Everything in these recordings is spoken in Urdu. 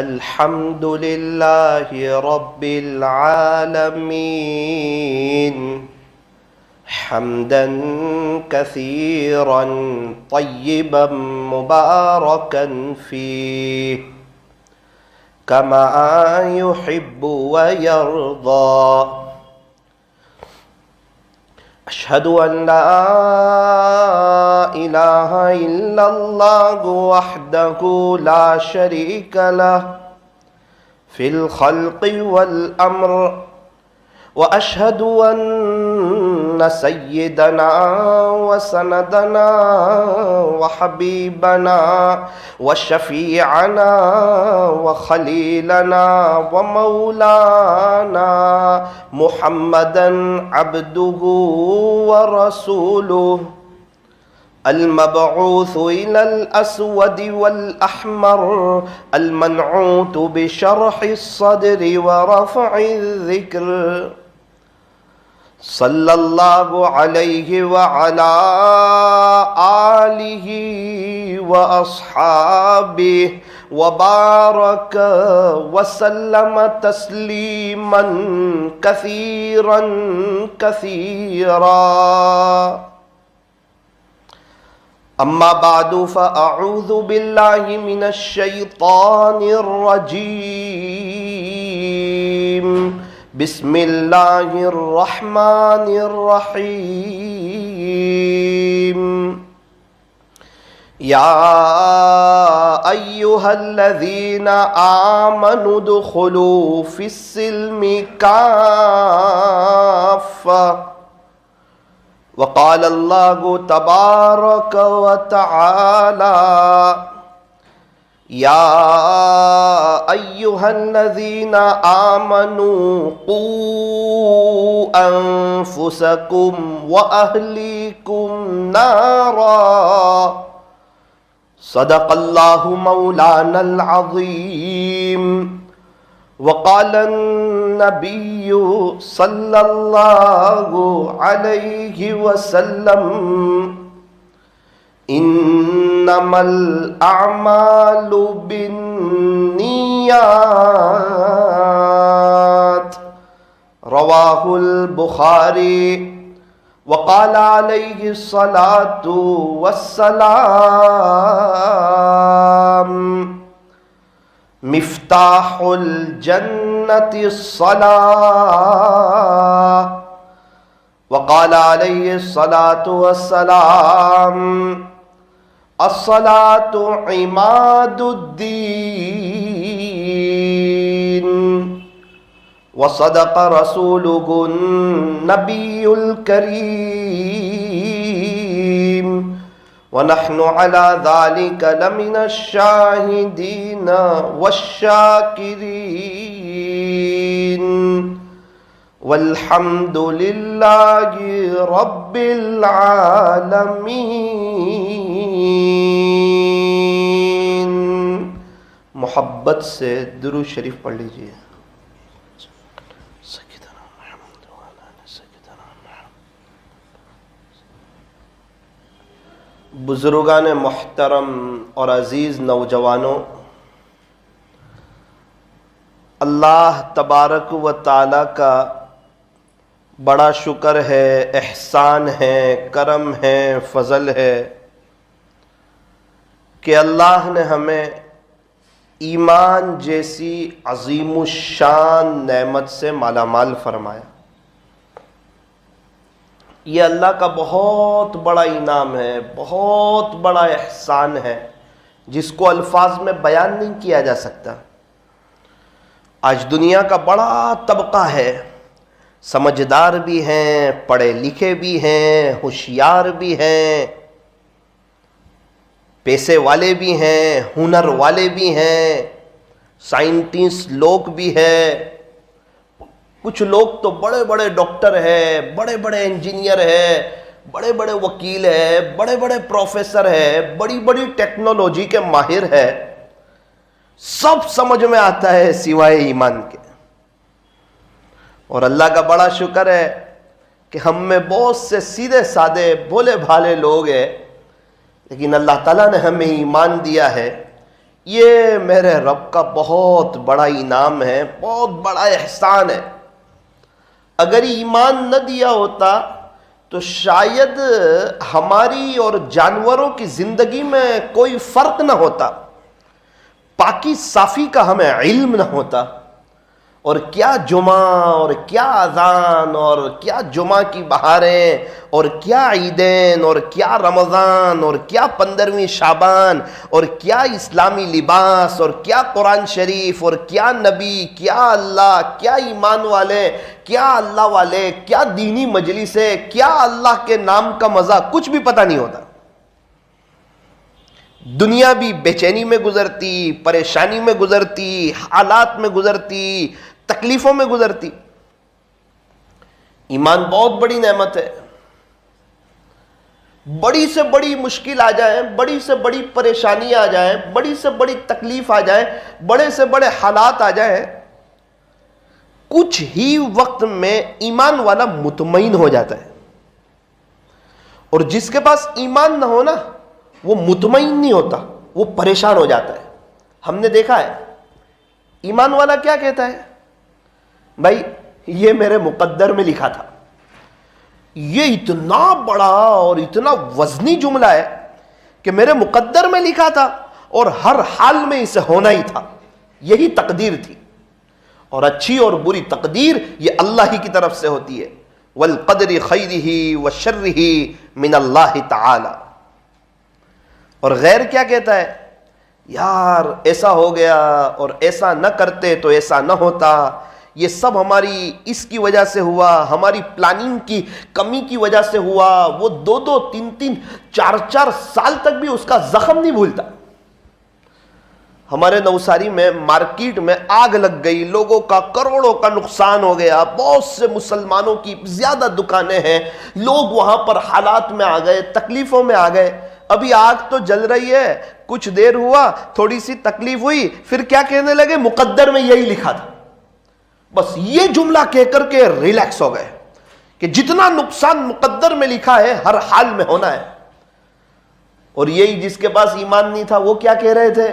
الحمد لله رب العالمين حمدا كثيرا طيبا مباركا فيه كما يحب ويرضى. أشهد أن لا إله إلا الله وحده لا شريك له في الخلق والأمر، وأشهد أن سيدنا وسندنا وحبيبنا وشفيعنا وخليلنا ومولانا محمدا عبده ورسوله المبعوث إلى الأسود والأحمر المنعوت بشرح الصدر ورفع الذكر، صلى الله عليه وعلى آله وأصحابه وبارك وسلم تسليما كثيرا كثيرا. أما بعد فأعوذ بالله من الشيطان الرجيم. بسم الله الرحمن الرحيم. يا أيها الذين آمنوا ادخلوا في السلم كافة. وقال الله تبارك وتعالى يا أيها الذين آمنوا قوا أنفسكم وأهليكم نارا. صدق الله مولانا العظيم. وقال النبي صلى الله عليه وسلم إنما الأعمال بالنيات. رواه البخاري. وقال عليه الصلاة والسلام مفتاح الجنة الصلاة. وقال عليه الصلاة والسلام الصلاة عماد الدين. وصدق رسوله النبي الكريم. ونحن على ذلك لمن الشاهدين والشاكرين. والحمد للہ رب العالمین. محبت سے درود شریف پڑھ لیجئے. بزرگان محترم اور عزیز نوجوانوں، اللہ تبارک و تعالی کا بڑا شکر ہے، احسان ہے، کرم ہے، فضل ہے کہ اللہ نے ہمیں ایمان جیسی عظیم الشان نعمت سے مالا مال فرمایا. یہ اللہ کا بہت بڑا انعام ہے، بہت بڑا احسان ہے جس کو الفاظ میں بیان نہیں کیا جا سکتا. آج دنیا کا بڑا طبقہ ہے، سمجھدار بھی ہیں، پڑھے لکھے بھی ہیں، ہوشیار بھی ہیں، پیسے والے بھی ہیں، ہنر والے بھی ہیں، سائنٹسٹ لوگ بھی ہیں. کچھ لوگ تو بڑے بڑے ڈاکٹر ہیں، بڑے بڑے انجینئر ہیں، بڑے بڑے وکیل ہیں، بڑے بڑے پروفیسر ہیں، بڑی بڑی ٹیکنالوجی کے ماہر ہیں. سب سمجھ میں آتا ہے سوائے ایمان کے. اور اللہ کا بڑا شکر ہے کہ ہم میں بہت سے سیدھے سادے بھولے بھالے لوگ ہیں، لیکن اللہ تعالیٰ نے ہمیں ایمان دیا ہے. یہ میرے رب کا بہت بڑا انعام ہے، بہت بڑا احسان ہے۔ اگر ایمان نہ دیا ہوتا تو شاید ہماری اور جانوروں کی زندگی میں کوئی فرق نہ ہوتا، پاکی صافی کا ہمیں علم نہ ہوتا، اور کیا جمعہ اور کیا اذان اور کیا جمعہ کی بہاریں اور کیا عیدین اور کیا رمضان اور کیا 15ویں شعبان اور کیا اسلامی لباس اور کیا قرآن شریف اور کیا نبی، کیا اللہ، کیا ایمان والے، کیا اللہ والے، کیا دینی مجلسیں، کیا اللہ کے نام کا مزہ، کچھ بھی پتہ نہیں ہوتا۔ دنیا بھی بے چینی میں گزرتی، پریشانی میں گزرتی، حالات میں گزرتی، تکلیفوں میں گزرتی۔ ایمان بہت بڑی نعمت ہے۔ بڑی سے بڑی مشکل آ جائیں، بڑی سے بڑی پریشانی آ جائیں، بڑی سے بڑی تکلیف آ جائیں، بڑے سے بڑے حالات آ جائیں، کچھ ہی وقت میں ایمان والا مطمئن ہو جاتا ہے۔ اور جس کے پاس ایمان نہ ہو نا، وہ مطمئن نہیں ہوتا، وہ پریشان ہو جاتا ہے۔ ہم نے دیکھا ہے ایمان والا کیا کہتا ہے، بھائی یہ میرے مقدر میں لکھا تھا۔ یہ اتنا بڑا اور اتنا وزنی جملہ ہے کہ میرے مقدر میں لکھا تھا اور ہر حال میں اسے ہونا ہی تھا، یہی تقدیر تھی۔ اور اچھی اور بری تقدیر یہ اللہ ہی کی طرف سے ہوتی ہے۔ والقدر خیرہ وشرہ من اللہ تعالی۔ اور غیر کیا کہتا ہے، یار ایسا ہو گیا اور ایسا نہ کرتے تو ایسا نہ ہوتا، یہ سب ہماری اس کی وجہ سے ہوا، ہماری پلاننگ کی کمی کی وجہ سے ہوا۔ وہ 2 3 4 سال تک بھی اس کا زخم نہیں بھولتا۔ ہمارے نوساری میں مارکیٹ میں آگ لگ گئی، لوگوں کا کروڑوں کا نقصان ہو گیا، بہت سے مسلمانوں کی زیادہ دکانیں ہیں، لوگ وہاں پر حالات میں آ گئے، تکلیفوں میں آ گئے۔ ابھی آگ تو جل رہی ہے، کچھ دیر ہوا، تھوڑی سی تکلیف ہوئی، پھر کیا کہنے لگے، مقدر میں یہی لکھا تھا۔ بس یہ جملہ کہہ کر کے ریلیکس ہو گئے کہ جتنا نقصان مقدر میں لکھا ہے ہر حال میں ہونا ہے۔ اور یہی جس کے پاس ایمان نہیں تھا وہ کیا کہہ رہے تھے،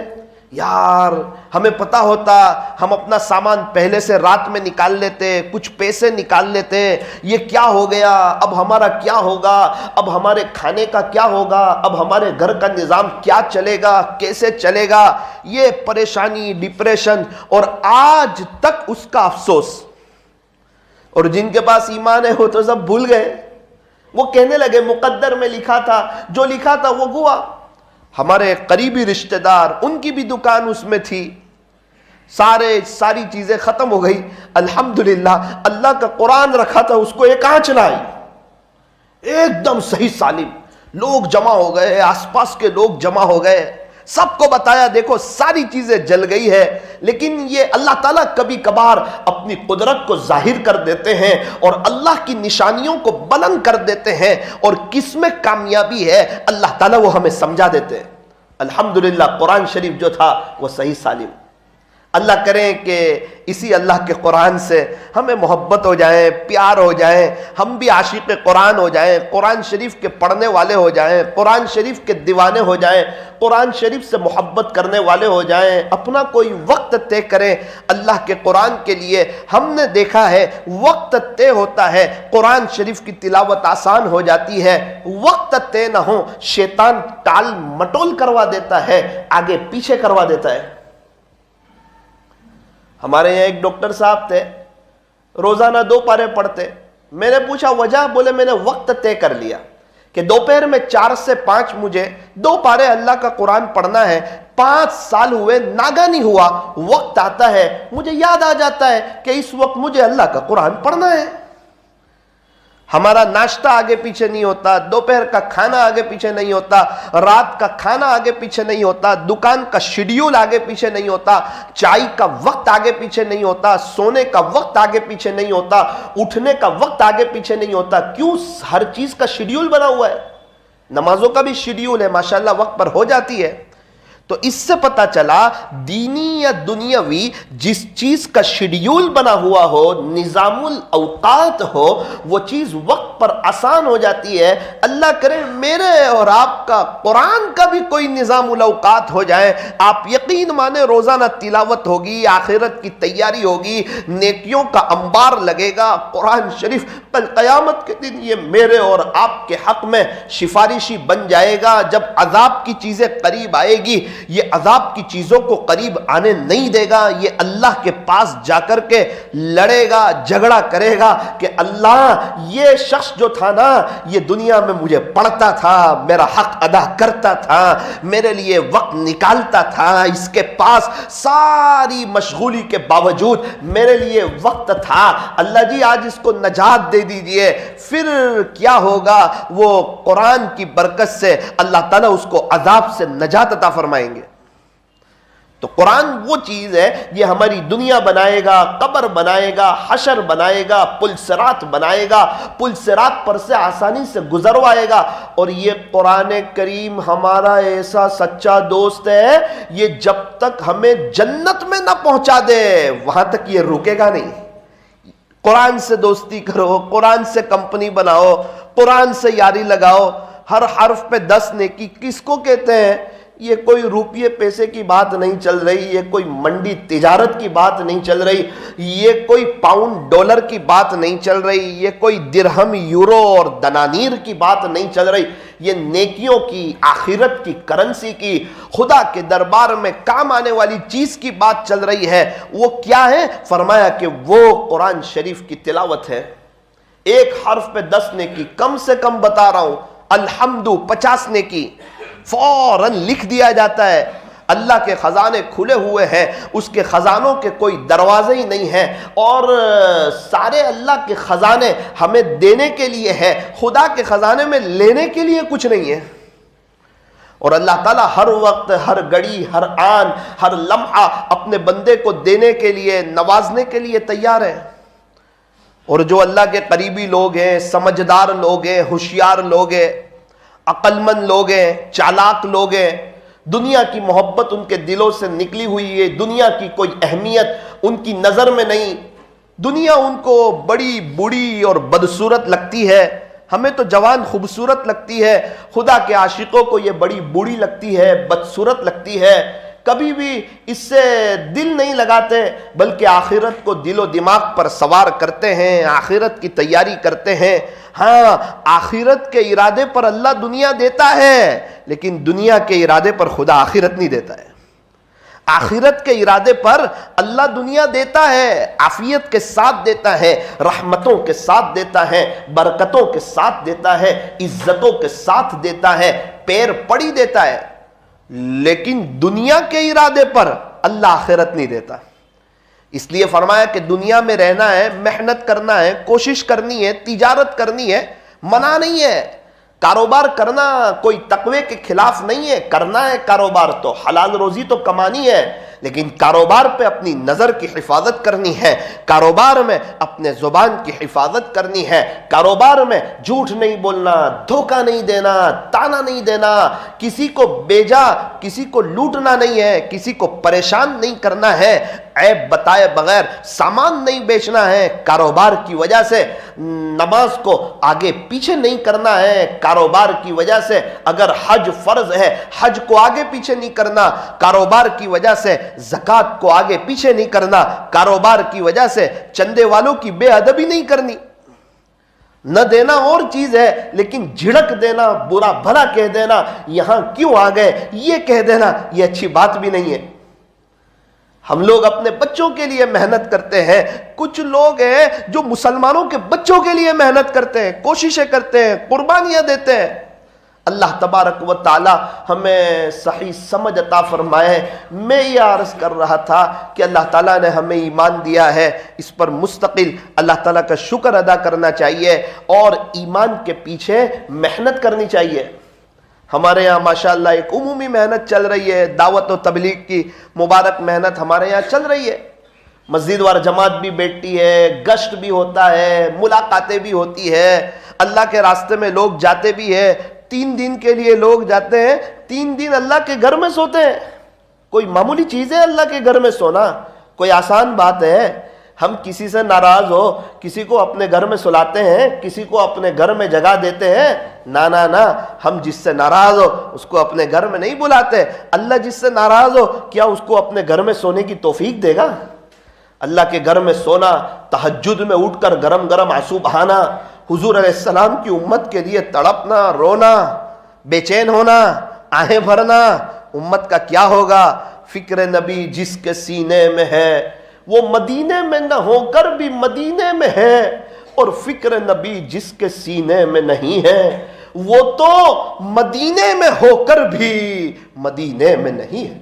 یار ہمیں پتا ہوتا، ہم اپنا سامان پہلے سے رات میں نکال لیتے، کچھ پیسے نکال لیتے، یہ کیا ہو گیا، اب ہمارا کیا ہوگا، اب ہمارے کھانے کا کیا ہوگا، اب ہمارے گھر کا نظام کیا چلے گا، کیسے چلے گا، یہ پریشانی، ڈپریشن، اور آج تک اس کا افسوس۔ اور جن کے پاس ایمان ہے وہ تو سب بھول گئے، وہ کہنے لگے مقدر میں لکھا تھا، جو لکھا تھا وہ ہوا۔ ہمارے قریبی رشتہ دار، ان کی بھی دکان اس میں تھی، ساری چیزیں ختم ہو گئی، الحمدللہ اللہ کا قرآن رکھا تھا اس کو ایک آنچ نہ آئی، ایک دم صحیح سالم۔ لوگ جمع ہو گئے، آس پاس کے لوگ جمع ہو گئے، سب کو بتایا دیکھو ساری چیزیں جل گئی ہے، لیکن یہ اللہ تعالیٰ کبھی کبھار اپنی قدرت کو ظاہر کر دیتے ہیں اور اللہ کی نشانیوں کو بلند کر دیتے ہیں، اور کس میں کامیابی ہے اللہ تعالیٰ وہ ہمیں سمجھا دیتے ہیں۔ الحمدللہ قرآن شریف جو تھا وہ صحیح سالم۔ اللہ کریں کہ اسی اللہ کے قرآن سے ہمیں محبت ہو جائے، پیار ہو جائے، ہم بھی عاشق قرآن ہو جائیں، قرآن شریف کے پڑھنے والے ہو جائیں، قرآن شریف کے دیوانے ہو جائیں، قرآن شریف سے محبت کرنے والے ہو جائیں، اپنا کوئی وقت طے کریں اللہ کے قرآن کے لیے۔ ہم نے دیکھا ہے وقت طے ہوتا ہے قرآن شریف کی تلاوت آسان ہو جاتی ہے، وقت طے نہ ہو شیطان ٹال مٹول کروا دیتا ہے، آگے پیچھے کروا دیتا ہے۔ ہمارے یہاں ایک ڈاکٹر صاحب تھے، روزانہ 2 پارے پڑھتے۔ میں نے پوچھا وجہ، بولے میں نے وقت طے کر لیا کہ دوپہر میں 4 سے 5 مجھے 2 پارے اللہ کا قرآن پڑھنا ہے۔ 5 سال ہوئے، ناگا نہیں ہوا، وقت آتا ہے مجھے یاد آ جاتا ہے کہ اس وقت مجھے اللہ کا قرآن پڑھنا ہے۔ ہمارا ناشتہ آگے پیچھے نہیں ہوتا، دوپہر کا کھانا آگے پیچھے نہیں ہوتا، رات کا کھانا آگے پیچھے نہیں ہوتا، دکان کا شیڈیول آگے پیچھے نہیں ہوتا، چائے کا وقت آگے پیچھے نہیں ہوتا، سونے کا وقت آگے پیچھے نہیں ہوتا، اٹھنے کا وقت آگے پیچھے نہیں ہوتا۔ کیوں؟ ہر چیز کا شیڈیول بنا ہوا ہے، نمازوں کا بھی شیڈیول ہے، ماشاءاللہ وقت پر ہو جاتی ہے۔ تو اس سے پتا چلا دینی یا دنیاوی جس چیز کا شیڈیول بنا ہوا ہو، نظام الاوقات ہو، وہ چیز وقت پر آسان ہو جاتی ہے۔ اللہ کرے میرے اور آپ کا قرآن کا بھی کوئی نظام الاوقات ہو جائے، آپ یقین مانے روزانہ تلاوت ہوگی، آخرت کی تیاری ہوگی، نیکیوں کا انبار لگے گا۔ قرآن شریف کل قیامت کے دن یہ میرے اور آپ کے حق میں سفارشی بن جائے گا۔ جب عذاب کی چیزیں قریب آئے گی، یہ عذاب کی چیزوں کو قریب آنے نہیں دے گا، یہ اللہ کے پاس جا کر کے لڑے گا، جھگڑا کرے گا کہ اللہ یہ شخص جو تھا نا، یہ دنیا میں مجھے پڑھتا تھا، میرا حق ادا کرتا تھا، میرے لیے وقت نکالتا تھا، اس کے پاس ساری مشغولی کے باوجود میرے لیے وقت تھا، اللہ جی آج اس کو نجات دے دیجئے۔ پھر کیا ہوگا؟ وہ قرآن کی برکت سے اللہ تعالیٰ اس کو عذاب سے نجات عطا فرمائیں گے۔ تو قرآن وہ چیز ہے، یہ ہماری دنیا بنائے گا، قبر بنائے گا، حشر بنائے گا، پل صراط بنائے گا، پل صراط پر سے آسانی سے گزروائے گا۔ اور یہ قرآن کریم ہمارا ایسا سچا دوست ہے، یہ جب تک ہمیں جنت میں نہ پہنچا دے وہاں تک یہ رکے گا نہیں۔ قرآن سے دوستی کرو، قرآن سے کمپنی بناؤ، قرآن سے یاری لگاؤ، ہر حرف پہ 10 نیکی۔ کس کو کہتے ہیں؟ یہ کوئی روپیے پیسے کی بات نہیں چل رہی، یہ کوئی منڈی تجارت کی بات نہیں چل رہی، یہ کوئی پاؤنڈ ڈالر کی بات نہیں چل رہی، یہ کوئی درہم یورو اور دنانیر کی بات نہیں چل رہی، یہ نیکیوں کی، آخرت کی کرنسی کی، خدا کے دربار میں کام آنے والی چیز کی بات چل رہی ہے۔ وہ کیا ہے؟ فرمایا کہ وہ قرآن شریف کی تلاوت ہے۔ ایک حرف پہ 10 نیکی، کم سے کم بتا رہا ہوں، الحمد 50 نیکی فوراً لکھ دیا جاتا ہے۔ اللہ کے خزانے کھلے ہوئے ہیں، اس کے خزانوں کے کوئی دروازے ہی نہیں ہیں، اور سارے اللہ کے خزانے ہمیں دینے کے لیے ہیں، خدا کے خزانے میں لینے کے لیے کچھ نہیں ہے۔ اور اللہ تعالیٰ ہر وقت، ہر گھڑی، ہر آن، ہر لمحہ اپنے بندے کو دینے کے لیے، نوازنے کے لیے تیار ہے۔ اور جو اللہ کے قریبی لوگ ہیں، سمجھدار لوگ ہیں، ہوشیار لوگ ہیں، عقل مند لوگ ہیں، چالاک لوگ ہیں، دنیا کی محبت ان کے دلوں سے نکلی ہوئی ہے، دنیا کی کوئی اہمیت ان کی نظر میں نہیں، دنیا ان کو بڑی بری اور بدصورت لگتی ہے۔ ہمیں تو جوان خوبصورت لگتی ہے، خدا کے عاشقوں کو یہ بڑی بری لگتی ہے، بدصورت لگتی ہے۔ کبھی بھی اس سے دل نہیں لگاتے، بلکہ آخرت کو دل و دماغ پر سوار کرتے ہیں، آخرت کی تیاری کرتے ہیں۔ ہاں، آخرت کے ارادے پر اللہ دنیا دیتا ہے، لیکن دنیا کے ارادے پر خدا آخرت نہیں دیتا ہے۔ آخرت کے ارادے پر اللہ دنیا دیتا ہے، عافیت کے ساتھ دیتا ہے، رحمتوں کے ساتھ دیتا ہے، برکتوں کے ساتھ دیتا ہے، عزتوں کے ساتھ دیتا ہے، پیر پڑی دیتا ہے، لیکن دنیا کے ارادے پر اللہ آخرت نہیں دیتا۔ اس لیے فرمایا کہ دنیا میں رہنا ہے، محنت کرنا ہے، کوشش کرنی ہے، تجارت کرنی ہے، منع نہیں ہے۔ کاروبار کرنا کوئی تقوی کے خلاف نہیں ہے، کرنا ہے کاروبار، تو حلال روزی تو کمانی ہے، لیکن کاروبار پہ اپنی نظر کی حفاظت کرنی ہے، کاروبار میں اپنے زبان کی حفاظت کرنی ہے، کاروبار میں جھوٹ نہیں بولنا، دھوکہ نہیں دینا، تانا نہیں دینا، کسی کو بیجا کسی کو لوٹنا نہیں ہے، کسی کو پریشان نہیں کرنا ہے، عیب بتائے بغیر سامان نہیں بیچنا ہے، کاروبار کی وجہ سے نماز کو آگے پیچھے نہیں کرنا ہے، کاروبار کی وجہ سے اگر حج فرض ہے حج کو آگے پیچھے نہیں کرنا، کاروبار کی وجہ سے زکوٰۃ کو آگے پیچھے نہیں کرنا، کاروبار کی وجہ سے چندے والوں کی بے ادبی نہیں کرنی۔ نہ دینا اور چیز ہے، لیکن جھڑک دینا، برا بھلا کہہ دینا، یہاں کیوں آ گئے یہ کہہ دینا، یہ اچھی بات بھی نہیں ہے۔ ہم لوگ اپنے بچوں کے لیے محنت کرتے ہیں، کچھ لوگ ہیں جو مسلمانوں کے بچوں کے لیے محنت کرتے ہیں، کوششیں کرتے ہیں، قربانیاں دیتے ہیں۔ اللہ تبارک و تعالی ہمیں صحیح سمجھ عطا فرمائے۔ میں یہ عرض کر رہا تھا کہ اللہ تعالیٰ نے ہمیں ایمان دیا ہے، اس پر مستقل اللہ تعالیٰ کا شکر ادا کرنا چاہیے اور ایمان کے پیچھے محنت کرنی چاہیے۔ ہمارے یہاں ماشاءاللہ ایک عمومی محنت چل رہی ہے، دعوت و تبلیغ کی مبارک محنت ہمارے یہاں چل رہی ہے، مسجد وار جماعت بھی بیٹھتی ہے، گشت بھی ہوتا ہے، ملاقاتیں بھی ہوتی ہے، اللہ کے راستے میں لوگ جاتے بھی ہیں، 3 دن کے لیے لوگ جاتے ہیں، 3 دن اللہ کے گھر میں سوتے ہیں۔ کوئی معمولی چیز ہے اللہ کے گھر میں سونا؟ کوئی آسان بات ہے؟ ہم کسی سے ناراض ہو کسی کو اپنے گھر میں سلاتے ہیں، کسی کو اپنے گھر میں جگہ دیتے ہیں؟ نہ، ہم جس سے ناراض ہو اس کو اپنے گھر میں نہیں بلاتے۔ اللہ جس سے ناراض ہو کیا اس کو اپنے گھر میں سونے کی توفیق دے گا؟ اللہ کے گھر میں سونا، تہجد میں اٹھ کر گرم گرم آنسو بہانا، حضور علیہ السلام کی امت کے لیے تڑپنا، رونا، بے چین ہونا، آہیں بھرنا، امت کا کیا ہوگا؟ فکر نبی جس کے سینے میں ہے وہ مدینے میں نہ ہو کر بھی مدینے میں ہے، اور فکر نبی جس کے سینے میں نہیں ہے وہ تو مدینے میں ہو کر بھی مدینے میں نہیں ہے۔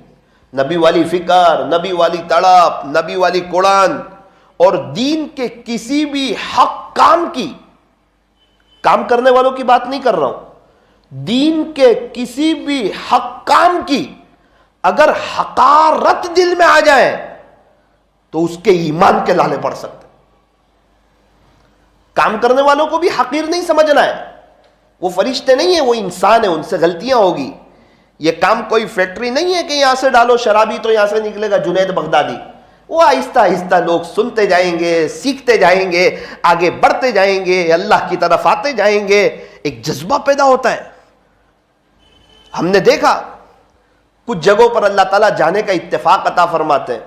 نبی والی فکر، نبی والی تڑپ، نبی والی قرآن، اور دین کے کسی بھی حق کام کرنے والوں کی بات نہیں کر رہا ہوں، دین کے کسی بھی حق کام کی اگر حقارت دل میں آ جائے تو اس کے ایمان کے لالے پڑ سکتے۔ کام کرنے والوں کو بھی حقیر نہیں سمجھنا ہے، وہ فرشتے نہیں ہیں، وہ انسان ہیں، ان سے غلطیاں ہوگی۔ یہ کام کوئی فیکٹری نہیں ہے کہ یہاں سے ڈالو شرابی تو یہاں سے نکلے گا جنید بغدادی۔ وہ آہستہ آہستہ لوگ سنتے جائیں گے، سیکھتے جائیں گے، آگے بڑھتے جائیں گے، اللہ کی طرف آتے جائیں گے، ایک جذبہ پیدا ہوتا ہے۔ ہم نے دیکھا کچھ جگہوں پر اللہ تعالیٰ جانے کا اتفاق عطا فرماتے ہیں،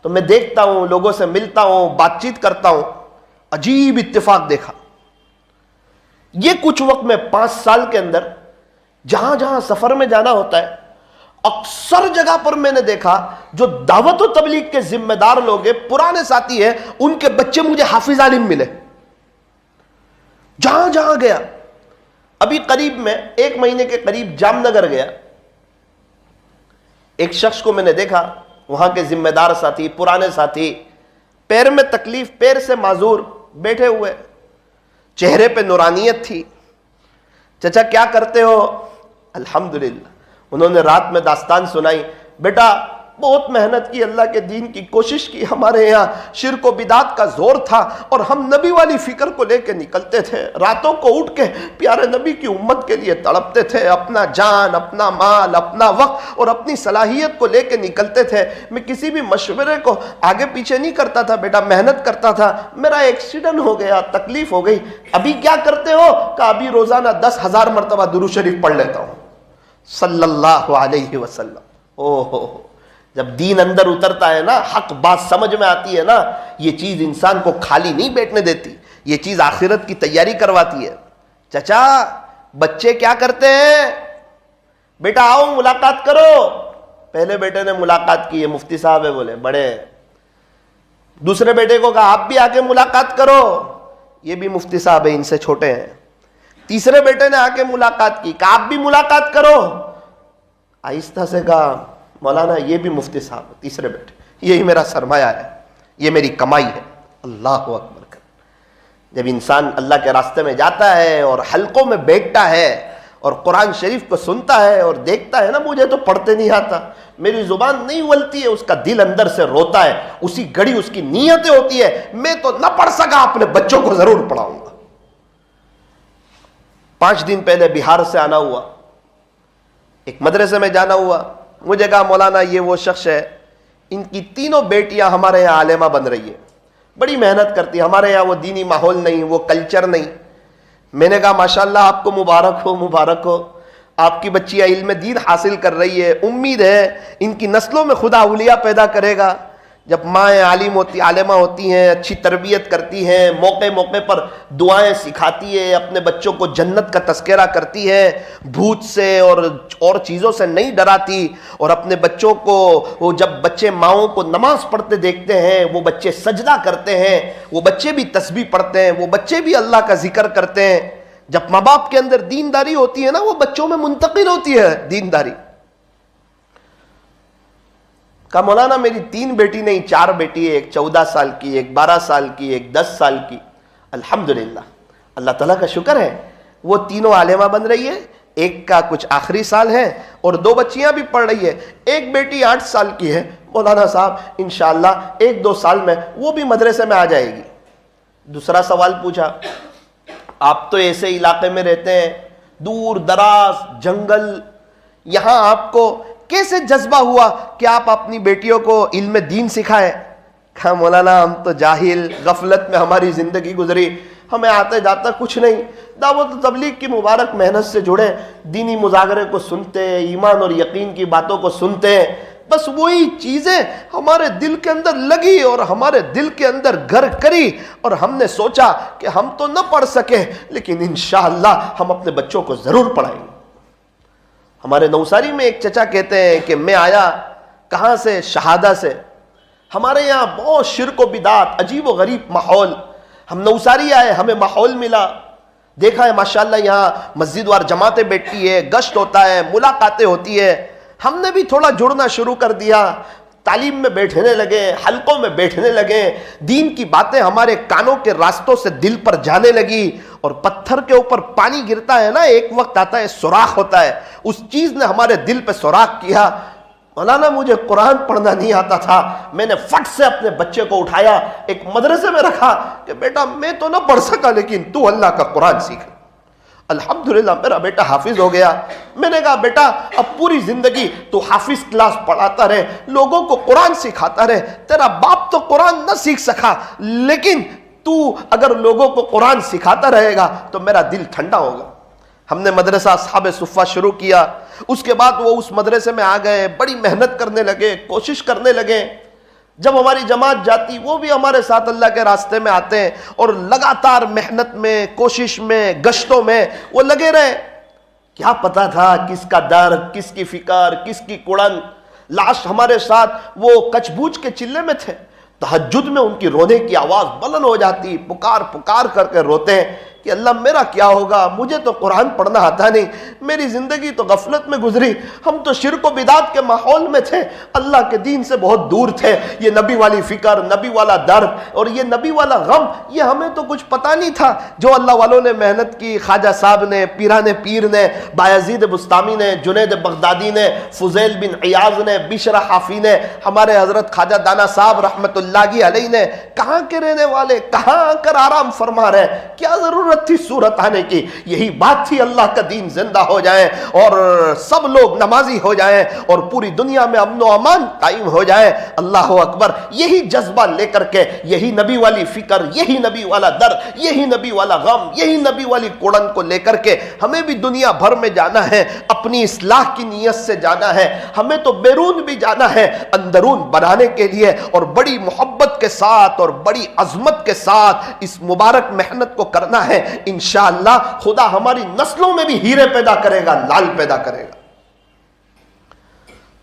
تو میں دیکھتا ہوں، لوگوں سے ملتا ہوں، بات چیت کرتا ہوں، عجیب اتفاق دیکھا۔ یہ کچھ وقت میں 5 سال کے اندر جہاں جہاں سفر میں جانا ہوتا ہے، اکثر جگہ پر میں نے دیکھا جو دعوت و تبلیغ کے ذمہ دار لوگ ہیں، پرانے ساتھی ہیں، ان کے بچے مجھے حافظ عالم ملے۔ جہاں جہاں گیا، ابھی قریب میں 1 مہینے کے قریب جام نگر گیا، ایک شخص کو میں نے دیکھا، وہاں کے ذمہ دار ساتھی، پرانے ساتھی، پیر میں تکلیف، پیر سے معذور، بیٹھے ہوئے، چہرے پہ نورانیت تھی۔ چچا کیا کرتے ہو؟ الحمدللہ۔ انہوں نے رات میں داستان سنائی، بیٹا بہت محنت کی، اللہ کے دین کی کوشش کی، ہمارے یہاں شرک و بدعت کا زور تھا اور ہم نبی والی فکر کو لے کے نکلتے تھے، راتوں کو اٹھ کے پیارے نبی کی امت کے لیے تڑپتے تھے، اپنا جان، اپنا مال، اپنا وقت اور اپنی صلاحیت کو لے کے نکلتے تھے۔ میں کسی بھی مشورے کو آگے پیچھے نہیں کرتا تھا بیٹا، محنت کرتا تھا۔ میرا ایکسیڈنٹ ہو گیا، تکلیف ہو گئی، ابھی کیا کرتے ہو؟ کہ ابھی روزانہ 10,000 مرتبہ درود شریف پڑھ لیتا ہوں صلی اللہ علیہ وسلم۔ اوہ، جب دین اندر اترتا ہے نا، حق بات سمجھ میں آتی ہے نا، یہ چیز انسان کو خالی نہیں بیٹھنے دیتی، یہ چیز آخرت کی تیاری کرواتی ہے۔ چچا بچے کیا کرتے ہیں؟ بیٹا آؤ ملاقات کرو۔ پہلے بیٹے نے ملاقات کی، یہ مفتی صاحب ہے، بولے بڑے ہیں۔ دوسرے بیٹے کو کہا آپ بھی آ کے ملاقات کرو، یہ بھی مفتی صاحب ہے، ان سے چھوٹے ہیں۔ تیسرے بیٹے نے آ کے ملاقات کی، کہا آپ بھی ملاقات کرو۔ آہستہ سے کہا مولانا یہ بھی مفتی صاحب، تیسرے بیٹے، یہی میرا سرمایہ ہے، یہ میری کمائی ہے۔ اللہ اکبر کر۔ جب انسان اللہ کے راستے میں جاتا ہے اور حلقوں میں بیٹھتا ہے اور قرآن شریف کو سنتا ہے اور دیکھتا ہے نا، مجھے تو پڑھتے نہیں آتا، میری زبان نہیں ولتی ہے، اس کا دل اندر سے روتا ہے، اسی گھڑی اس کی نیتیں ہوتی ہے، میں تو نہ پڑھ سکا، اپنے بچوں کو ضرور پڑھاؤں گا۔ 5 دن پہلے بہار سے آنا ہوا، ایک مدرسے میں جانا ہوا، مجھے کہا مولانا یہ وہ شخص ہے، ان کی 3 بیٹیاں ہمارے یہاں عالمہ بن رہی ہے، بڑی محنت کرتی ہے، ہمارے یہاں وہ دینی ماحول نہیں، وہ کلچر نہیں۔ میں نے کہا ماشاءاللہ آپ کو مبارک ہو، مبارک ہو، آپ کی بچیاں علم دین حاصل کر رہی ہے، امید ہے ان کی نسلوں میں خدا اولیاء پیدا کرے گا۔ جب مائیں عالمہ ہوتی ہیں، اچھی تربیت کرتی ہیں، موقع موقع پر دعائیں سکھاتی ہے، اپنے بچوں کو جنت کا تذکرہ کرتی ہے، بھوت سے اور چیزوں سے نہیں ڈراتی، اور اپنے بچوں کو، وہ جب بچے ماؤں کو نماز پڑھتے دیکھتے ہیں، وہ بچے سجدہ کرتے ہیں، وہ بچے بھی تسبیح پڑھتے ہیں، وہ بچے بھی اللہ کا ذکر کرتے ہیں۔ جب ماں باپ کے اندر دینداری ہوتی ہے نا، وہ بچوں میں منتقل ہوتی ہے دینداری۔ کہا مولانا میری 3 بیٹی نہیں 4 بیٹی ہے، ایک 14 سال کی، ایک 12 سال کی، ایک 10 سال کی۔ الحمدللہ، اللہ تعالیٰ کا شکر ہے، وہ تینوں عالمہ بن رہی ہے، ایک کا کچھ آخری سال ہے اور 2 بچیاں بھی پڑھ رہی ہے، ایک بیٹی 8 سال کی ہے۔ مولانا صاحب انشاءاللہ 1-2 سال میں وہ بھی مدرسے میں آ جائے گی۔ دوسرا سوال پوچھا، آپ تو ایسے علاقے میں رہتے ہیں، دور دراز جنگل، یہاں آپ کو کیسے جذبہ ہوا کہ آپ اپنی بیٹیوں کو علم دین سکھائیں؟ کہا مولانا ہم تو جاہل، غفلت میں ہماری زندگی گزری، ہمیں آتے جاتا کچھ نہیں، دعوت و تبلیغ کی مبارک محنت سے جڑے، دینی مذاکرے کو سنتے، ایمان اور یقین کی باتوں کو سنتے، بس وہی چیزیں ہمارے دل کے اندر لگی اور ہمارے دل کے اندر گھر کری، اور ہم نے سوچا کہ ہم تو نہ پڑھ سکے لیکن انشاءاللہ ہم اپنے بچوں کو ضرور پڑھائیں گے۔ ہمارے نوساری میں ایک چچا کہتے ہیں کہ میں آیا کہاں سے؟ شہادہ سے۔ ہمارے یہاں بہت شرک و بدعت، عجیب و غریب ماحول، ہم نوساری آئے، ہمیں ماحول ملا، دیکھا ہے ماشاءاللہ یہاں مسجد وار جماعتیں بیٹھتی ہے، گشت ہوتا ہے، ملاقاتیں ہوتی ہے، ہم نے بھی تھوڑا جڑنا شروع کر دیا، تعلیم میں بیٹھنے لگے، حلقوں میں بیٹھنے لگے، دین کی باتیں ہمارے کانوں کے راستوں سے دل پر جانے لگی، اور پتھر کے اوپر پانی گرتا ہے نا، ایک وقت آتا ہے سوراخ ہوتا ہے، اس چیز نے ہمارے دل پہ سوراخ کیا۔ مولانا مجھے قرآن پڑھنا نہیں آتا تھا، میں نے فٹ سے اپنے بچے کو اٹھایا، ایک مدرسے میں رکھا کہ بیٹا میں تو نہ پڑھ سکا لیکن تو اللہ کا قرآن سیکھ۔ الحمدللہ میرا بیٹا حافظ ہو گیا۔ میں نے کہا بیٹا اب پوری زندگی تو حافظ کلاس پڑھاتا رہے، لوگوں کو قرآن سکھاتا رہے، تیرا باپ تو قرآن نہ سیکھ سکا لیکن تو اگر لوگوں کو قرآن سکھاتا رہے گا تو میرا دل ٹھنڈا ہوگا۔ ہم نے مدرسہ اصحاب صفہ شروع کیا، اس کے بعد وہ اس مدرسے میں آ گئے، بڑی محنت کرنے لگے، کوشش کرنے لگے، جب ہماری جماعت جاتی وہ بھی ہمارے ساتھ اللہ کے راستے میں آتے ہیں، اور لگاتار محنت میں، کوشش میں، گشتوں میں وہ لگے رہے۔ کیا پتا تھا کس کا درد، کس کی فکر، کس کی کڑن۔ لاسٹ ہمارے ساتھ وہ کچھ بوجھ کے چلے میں تھے، تہجد میں ان کی رونے کی آواز بلند ہو جاتی، پکار پکار کر کے روتے ہیں کہ اللہ میرا کیا ہوگا، مجھے تو قرآن پڑھنا آتا نہیں، میری زندگی تو غفلت میں گزری، ہم تو شرک و بدعت کے ماحول میں تھے، اللہ کے دین سے بہت دور تھے، یہ نبی والی فکر، نبی والا درد اور یہ نبی والا غم، یہ ہمیں تو کچھ پتہ نہیں تھا۔ جو اللہ والوں نے محنت کی، خواجہ صاحب نے، پیران پیر نے، بایزید بستامی نے، جنید بغدادی نے، فضیل بن عیاض نے، بشر حافی نے، ہمارے حضرت خواجہ دانا صاحب رحمت اللہ علیہ نے، کہاں کے رہنے والے، کہاں آ کر آرام فرما رہے، کیا ضرورت تھی صورت آنے کی؟ یہی بات تھی اللہ کا دین زندہ ہو جائے اور سب لوگ نمازی ہو جائیں اور پوری دنیا میں امن و امان قائم ہو جائے۔ اللہ اکبر، یہی جذبہ لے کر کے، یہی نبی والی فکر، یہی نبی والا درد، یہی نبی والا غم، یہی نبی والی کوڑن کو لے کر کے ہمیں بھی دنیا بھر میں جانا ہے، اپنی اصلاح کی نیت سے جانا ہے، ہمیں تو بیرون بھی جانا ہے اندرون بنانے کے لیے، اور بڑی محبت کے ساتھ اور بڑی عظمت کے ساتھ اس مبارک محنت کو کرنا ہے۔ انشاءاللہ خدا ہماری نسلوں میں بھی ہیرے پیدا کرے گا، لال پیدا کرے گا۔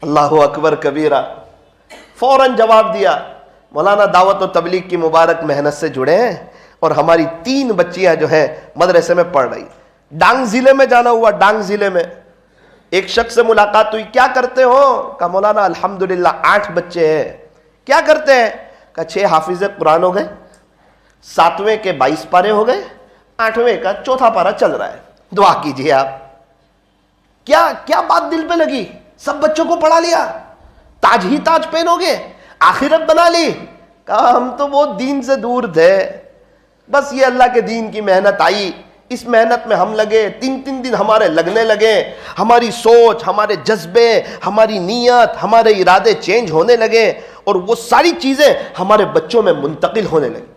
اللہ اکبر کبیرہ۔ فوراً جواب دیا، مولانا دعوت و تبلیغ کی مبارک محنت سے جڑے ہیں، اور ہماری 3 بچیاں جو ہیں مدرسے میں پڑھ رہی۔ ڈانگ ضلع میں جانا ہوا، ڈانگ ضلع میں ایک شخص سے ملاقات ہوئی، کیا کرتے ہو؟ کہا مولانا الحمدللہ 8 بچے ہیں۔ کیا کرتے ہیں؟ کہا 6 حافظ قرآن ہو گئے، 7ویں کے 22 پارے ہو گئے، 8ویں کا 4تھا پارہ چل رہا ہے، دعا کیجئے آپ۔ کیا بات دل پہ لگی؟ سب بچوں کو پڑھا لیا، تاج ہی تاج پہنو گے، آخرت بنا لی۔ کہا ہم تو بہت دین سے دور تھے، بس یہ اللہ کے دین کی محنت آئی، اس محنت میں ہم لگے، 3 دن ہمارے لگنے لگے، ہماری سوچ، ہمارے جذبے، ہماری نیت، ہمارے ارادے چینج ہونے لگے، اور وہ ساری چیزیں ہمارے بچوں میں منتقل ہونے لگی۔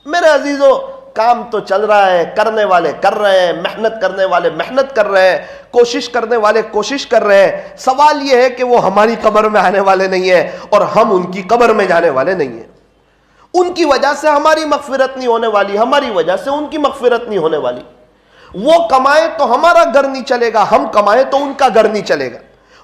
میرے عزیزو، کام تو چل رہا ہے، کرنے والے کر رہے ہیں، محنت کرنے والے محنت کر رہے ہیں، کوشش کرنے والے کوشش کر رہے ہیں۔ سوال یہ ہے کہ وہ ہماری قبر میں آنے والے نہیں ہیں اور ہم ان کی قبر میں جانے والے نہیں ہیں۔ ان کی وجہ سے ہماری مغفرت نہیں ہونے والی، ہماری وجہ سے ان کی مغفرت نہیں ہونے والی۔ وہ کمائے تو ہمارا گھر نہیں چلے گا، ہم کمائے تو ان کا گھر نہیں چلے گا۔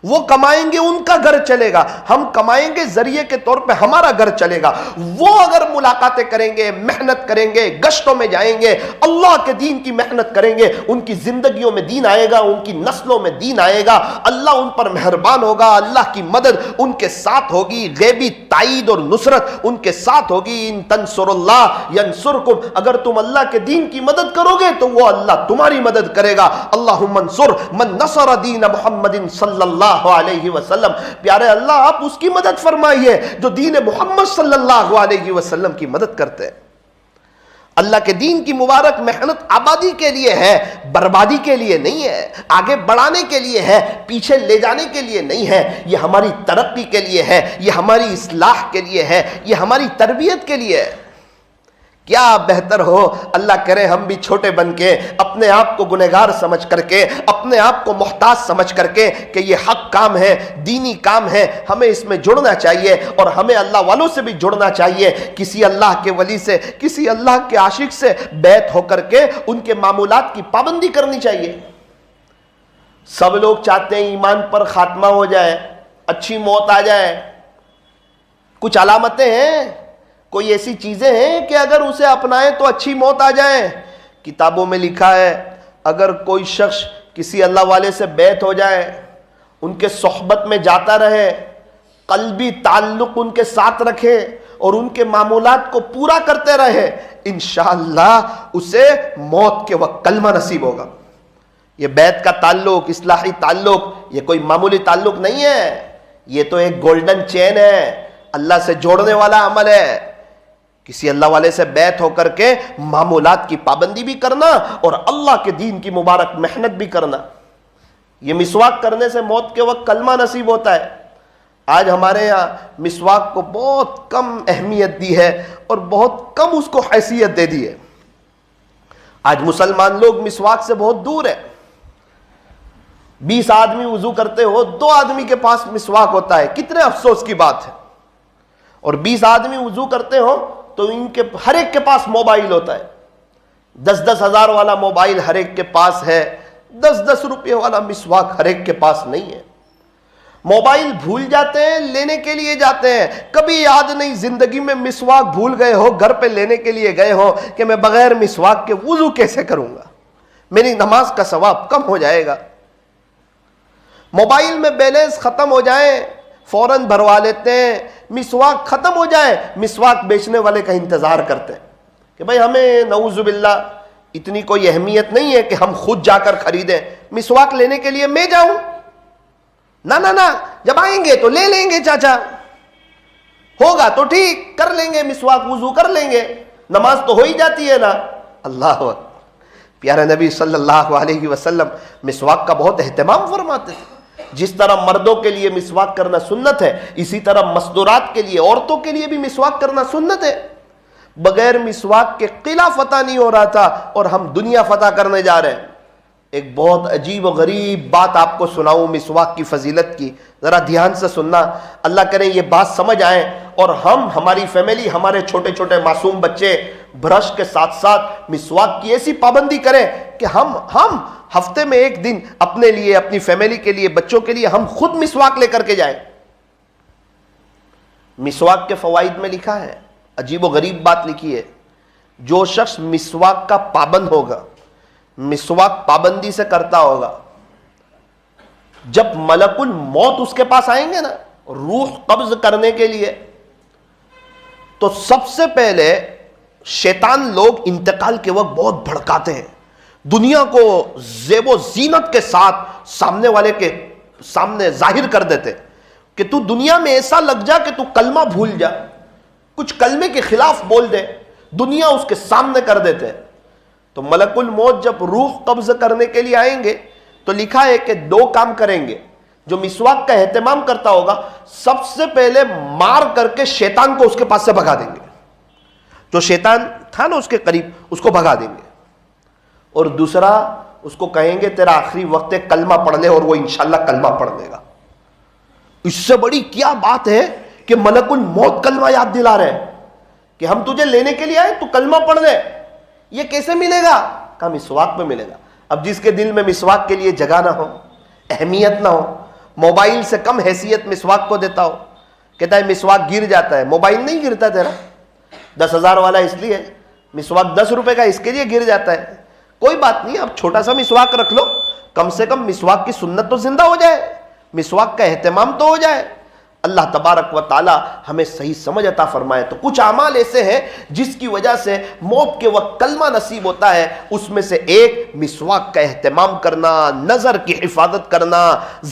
وہ کمائیں گے ان کا گھر چلے گا، ہم کمائیں گے ذریعے کے طور پہ ہمارا گھر چلے گا۔ وہ اگر ملاقاتیں کریں گے، محنت کریں گے، گشتوں میں جائیں گے، اللہ کے دین کی محنت کریں گے، ان کی زندگیوں میں دین آئے گا، ان کی نسلوں میں دین آئے گا، اللہ ان پر مہربان ہوگا، اللہ کی مدد ان کے ساتھ ہوگی، غیبی تائید اور نصرت ان کے ساتھ ہوگی۔ ان تنصر اللہ ینصرکم، اگر تم اللہ کے دین کی مدد کرو گے تو وہ اللہ تمہاری مدد کرے گا۔ اللہم انصر من نصر دین محمد صلی اللہ علیہ وسلم۔ پیارے اللہ آپ اس کی مدد فرمائیے جو دین محمد صلی اللہ علیہ وسلم کی مدد کرتے ہیں۔ اللہ کے دین کی مبارک محنت آبادی کے لیے ہے، بربادی کے لیے نہیں ہے، آگے بڑھانے کے لیے ہے، پیچھے لے جانے کے لیے نہیں ہے، یہ ہماری ترقی کے لیے ہے، یہ ہماری اصلاح کے لیے ہے، یہ ہماری تربیت کے لیے ہے۔ کیا بہتر ہو، اللہ کرے ہم بھی چھوٹے بن کے، اپنے آپ کو گنہگار سمجھ کر کے، اپنے آپ کو محتاج سمجھ کر کے کہ یہ حق کام ہے، دینی کام ہے، ہمیں اس میں جڑنا چاہیے، اور ہمیں اللہ والوں سے بھی جڑنا چاہیے، کسی اللہ کے ولی سے، کسی اللہ کے عاشق سے بیعت ہو کر کے ان کے معمولات کی پابندی کرنی چاہیے۔ سب لوگ چاہتے ہیں ایمان پر خاتمہ ہو جائے، اچھی موت آ جائے۔ کچھ علامتیں ہیں، کوئی ایسی چیزیں ہیں کہ اگر اسے اپنائیں تو اچھی موت آ جائے۔ کتابوں میں لکھا ہے اگر کوئی شخص کسی اللہ والے سے بیعت ہو جائے، ان کے صحبت میں جاتا رہے، قلبی تعلق ان کے ساتھ رکھے اور ان کے معمولات کو پورا کرتے رہے، انشاءاللہ اسے موت کے وقت کلمہ نصیب ہوگا۔ یہ بیعت کا تعلق، اصلاحی تعلق، یہ کوئی معمولی تعلق نہیں ہے، یہ تو ایک گولڈن چین ہے، اللہ سے جوڑنے والا عمل ہے۔ کسی اللہ والے سے بیعت ہو کر کے معمولات کی پابندی بھی کرنا اور اللہ کے دین کی مبارک محنت بھی کرنا۔ یہ مسواک کرنے سے موت کے وقت کلمہ نصیب ہوتا ہے۔ آج ہمارے یہاں مسواک کو بہت کم اہمیت دی ہے اور بہت کم اس کو حیثیت دے دی ہے۔ آج مسلمان لوگ مسواک سے بہت دور ہے۔ 20 آدمی وضو کرتے ہو، 2 آدمی کے پاس مسواک ہوتا ہے، کتنے افسوس کی بات ہے۔ اور 20 آدمی وضو کرتے ہو تو ان کے ہر ایک کے پاس موبائل ہوتا ہے، 10-10 ہزار والا موبائل ہر ایک کے پاس ہے، 10-10 روپے والا مسواک ہر ایک کے پاس نہیں ہے۔ موبائل بھول جاتے ہیں، لینے کے لیے جاتے ہیں، کبھی یاد نہیں زندگی میں مسواک بھول گئے ہو، گھر پہ لینے کے لیے گئے ہو کہ میں بغیر مسواک کے وضو کیسے کروں گا، میری نماز کا ثواب کم ہو جائے گا۔ موبائل میں بیلنس ختم ہو جائے فوراً بھروا لیتے ہیں، مسواک ختم ہو جائے مسواک بیچنے والے کا انتظار کرتے ہیں کہ بھائی ہمیں نعوذ باللہ اتنی کوئی اہمیت نہیں ہے کہ ہم خود جا کر خریدیں، مسواک لینے کے لیے میں جاؤں؟ نہ جب آئیں گے تو لے لیں گے، چاچا ہوگا تو ٹھیک کر لیں گے، مسواک وضو کر لیں گے، نماز تو ہو ہی جاتی ہے نا۔ اللہ اکبر۔ پیارے نبی صلی اللہ علیہ وسلم مسواک کا بہت اہتمام فرماتے تھے۔ جس طرح مردوں کے لیے مسواک کرنا سنت ہے، اسی طرح مستورات کے لیے، عورتوں کے لیے بھی مسواک کرنا سنت ہے۔ بغیر مسواک کے قلعہ فتح نہیں ہو رہا تھا اور ہم دنیا فتح کرنے جا رہے ہیں۔ ایک بہت عجیب و غریب بات آپ کو سناؤں مسواک کی فضیلت کی، ذرا دھیان سے سننا، اللہ کرے یہ بات سمجھ آئے اور ہماری فیملی، ہمارے چھوٹے چھوٹے معصوم بچے برش کے ساتھ ساتھ مسواک کی ایسی پابندی کریں کہ ہم ہفتے میں ایک دن اپنے لیے، اپنی فیملی کے لیے، بچوں کے لیے ہم خود مسواک لے کر کے جائیں۔ مسواک کے فوائد میں لکھا ہے، عجیب و غریب بات لکھی ہے، جو شخص مسواک کا پابند ہوگا، مسواک پابندی سے کرتا ہوگا، جب ملک الموت اس کے پاس آئیں گے نا روح قبض کرنے کے لیے، تو سب سے پہلے شیطان لوگ انتقال کے وقت بہت بھڑکاتے ہیں، دنیا کو زیب و زینت کے ساتھ سامنے والے کے سامنے ظاہر کر دیتے کہ تو دنیا میں ایسا لگ جا کہ تو کلمہ بھول جا، کچھ کلمے کے خلاف بول دے، دنیا اس کے سامنے کر دیتے ہیں۔ تو ملک الموت جب روح قبض کرنے کے لیے آئیں گے تو لکھا ہے کہ 2 کام کریں گے۔ جو مسواک کا اہتمام کرتا ہوگا سب سے پہلے مار کر کے شیطان کو اس کے پاس سے بھگا دیں گے، جو شیطان تھا نا اس کے قریب اس کو بھگا دیں گے، اور دوسرا اس کو کہیں گے تیرا آخری وقت ہے کلمہ پڑھ لے، اور وہ انشاءاللہ کلمہ پڑھ لے گا۔ اس سے بڑی کیا بات ہے کہ ملک الموت کلمہ یاد دلا رہے ہیں کہ ہم تجھے لینے کے لیے آئے تو کلمہ پڑھ لے۔ یہ کیسے ملے گا؟ کہا مسواک میں ملے گا۔ اب جس کے دل میں مسواک کے لیے جگہ نہ ہو، اہمیت نہ ہو، موبائل سے کم حیثیت مسواک کو دیتا ہو، کہتا ہے مسواک گر جاتا ہے، موبائل نہیں گرتا تیرا، 10,000 والا اس لیے، مسواک 10 روپے کا اس کے لیے گر جاتا ہے۔ کوئی بات نہیں، اب چھوٹا سا مسواک رکھ لو، کم سے کم مسواک کی سنت تو زندہ ہو جائے، مسواک کا اہتمام تو ہو جائے۔ اللہ تبارک و تعالی ہمیں صحیح سمجھ عطا فرمائے۔ تو کچھ اعمال ایسے ہیں جس کی وجہ سے موت کے وقت کلمہ نصیب ہوتا ہے، اس میں سے ایک مسواک کا اہتمام کرنا، نظر کی حفاظت کرنا،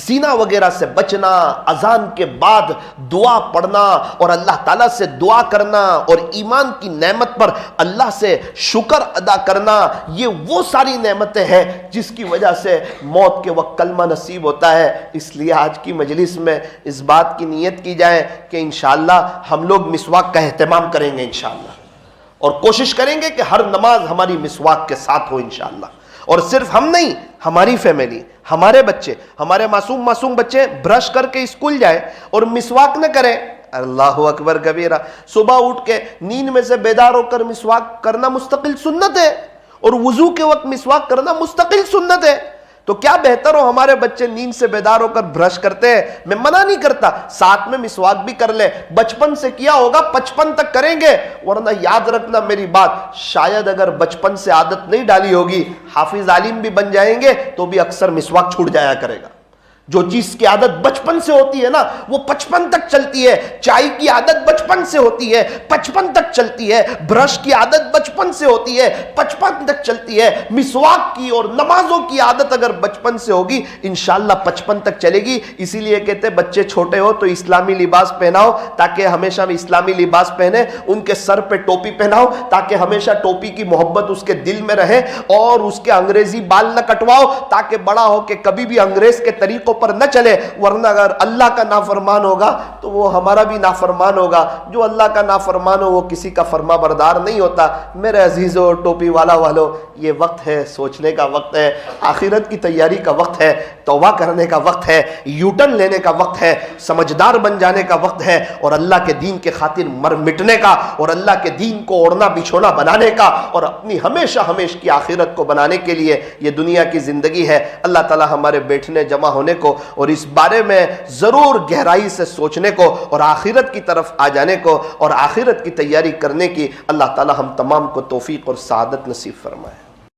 زنا وغیرہ سے بچنا، اذان کے بعد دعا پڑھنا اور اللہ تعالیٰ سے دعا کرنا اور ایمان کی نعمت پر اللہ سے شکر ادا کرنا، یہ وہ ساری نعمتیں ہیں جس کی وجہ سے موت کے وقت کلمہ نصیب ہوتا ہے۔ اس لیے آج کی مجلس میں اس بات کی نیت کی جائے کہ انشاءاللہ ہم لوگ مسواک کا اہتمام کریں گے انشاءاللہ، اور کوشش کریں گے کہ ہر نماز ہماری مسواک کے ساتھ ہو انشاءاللہ۔ اور صرف ہم نہیں، ہماری فیملی، ہمارے بچے، ہمارے معصوم بچے برش کر کے اسکول جائیں اور مسواک نہ کریں، اللہ اکبر کبیرہ۔ صبح اٹھ کے نیند میں سے بیدار ہو کر مسواک کرنا مستقل سنت ہے، اور وضو کے وقت مسواک کرنا مستقل سنت ہے۔ تو کیا بہتر ہو ہمارے بچے نیند سے بیدار ہو کر برش کرتے ہیں، میں منع نہیں کرتا، ساتھ میں مسواک بھی کر لے، بچپن سے کیا ہوگا 55 تک کریں گے، ورنہ یاد رکھنا میری بات، شاید اگر بچپن سے عادت نہیں ڈالی ہوگی، حافظ عالم بھی بن جائیں گے تو بھی اکثر مسواک چھوٹ جایا کرے گا۔ جو چیز کی عادت بچپن سے ہوتی ہے نا وہ 55 تک چلتی ہے، چائے کی عادت بچپن سے ہوتی ہے 55 تک چلتی ہے، برش کی عادت بچپن سے ہوتی ہے 55 تک چلتی ہے، مسواک کی اور نمازوں کی عادت اگر بچپن سے ہوگی انشاءاللہ 55 تک چلے گی۔ اسی لیے کہتے ہیں بچے چھوٹے ہو تو اسلامی لباس پہناؤ تاکہ ہمیشہ اسلامی لباس پہنے، ان کے سر پہ ٹوپی پہناؤ تاکہ ہمیشہ ٹوپی کی محبت اس کے دل میں رہے، اور اس کے انگریزی بال نہ کٹواؤ تاکہ بڑا ہو کہ کبھی بھی انگریز کے طریقوں پر نہ چلے، ورنہ اگر اللہ کا نافرمان ہوگا تو وہ ہمارا بھی نافرمان ہوگا۔ جو اللہ کا نافرمان ہو وہ کسی کا فرما بردار نہیں ہوتا۔ میرے عزیزو، ٹوپی والا والو، یہ وقت ہے، سوچنے کا وقت ہے، آخرت کی تیاری کا وقت ہے، توبہ کرنے کا وقت ہے، یوٹن لینے کا وقت ہے، سمجھدار بن جانے کا وقت ہے، اور اللہ کے دین کے خاطر مر مٹنے کا، اور اللہ کے دین کو اوڑھنا بچھونا بنانے کا، اور اپنی ہمیشہ ہمیشہ کی آخرت کو بنانے کے لیے یہ دنیا کی زندگی ہے۔ اللہ تعالی ہمارے بیٹھنے جمع ہونے کو اور اس بارے میں ضرور گہرائی سے سوچنے کو اور آخرت کی طرف آ جانے کو اور آخرت کی تیاری کرنے کی اللہ تعالی ہم تمام کو توفیق اور سعادت نصیب فرمائے۔